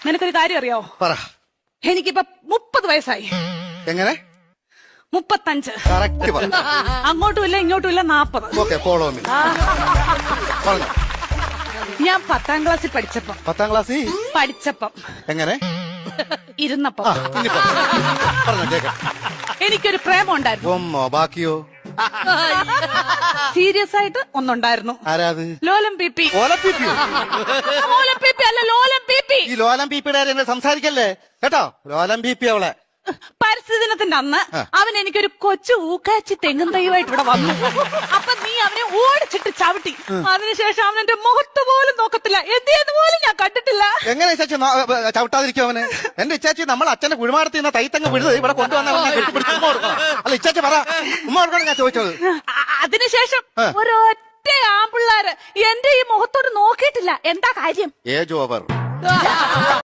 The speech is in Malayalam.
നിനക്കൊരു കാര്യം അറിയോ? പറ. എനിക്കിപ്പോ 30 വയസ്സായി. എങ്ങനെ? 35. കറക്റ്റ് പറ. അങ്ങോട്ടും ഇല്ല ഇങ്ങോട്ടും ഇല്ല 40. Okay, follow me. പറഞ്ഞു. ഞാൻ 10ാം ക്ലാസ്സിൽ പഠിച്ചപ്പം 10ാം ക്ലാസ്സിൽ എങ്ങനെ ഇരുന്നപ്പം പറഞ്ഞു കേൾക്കാം. എനിക്കൊരു പ്രേമം ഉണ്ടായിരുന്നു. ഒന്നോ ബാക്കിയോ? സീരിയസ് ആയിട്ട് ഒന്നുണ്ടായിരുന്നു. ആരാത്? ലോലം പി. ഓലപ്പിപ്പിയോ? ലോലം പി അല്ല, ലോലം പി. ഈ ലോലം പീപ്പിയുടെ എന്നെ സംസാരിക്കല്ലേ കേട്ടോ. ലോലം പീപ്പി അവളെ. പരിസ്ഥിതി ദിനത്തിന്റെ അന്ന് അവൻ എനിക്കൊരു കൊച്ചു ഊക്കാച്ചി തെങ്ങും തൈയുമായിട്ട് ഇവിടെ വന്നു. അപ്പൊ നീ അവനെ ഓടിച്ചിട്ട് ചവിട്ടി. അതിനുശേഷം അവൻ എന്റെ മുഖത്ത് പോലും നോക്കത്തില്ല. എന്ത് പോലും ഞാൻ കണ്ടിട്ടില്ല. എങ്ങനെ ഇച്ചാച്ചി ചവിട്ടാതിരിക്കും അവന്? എന്റെ ഇച്ചാച്ചി നമ്മൾ അച്ഛന്റെ കുഴിമാടത്തിൽ നിന്ന് തൈത്തങ്ങ് വിടുന്നത് ഇവിടെ കൊണ്ടുവന്ന അല്ല ഇച്ചാച്ചി പറ. ഉമ്മ കൊടുക്കണം ഞാൻ ചോദിച്ചത്. അതിനുശേഷം ഒരൊറ്റ ആമ്പിള്ളാര് എന്റെ ഈ മുഖത്തോട് നോക്കിയിട്ടില്ല. എന്താ കാര്യം? Age over.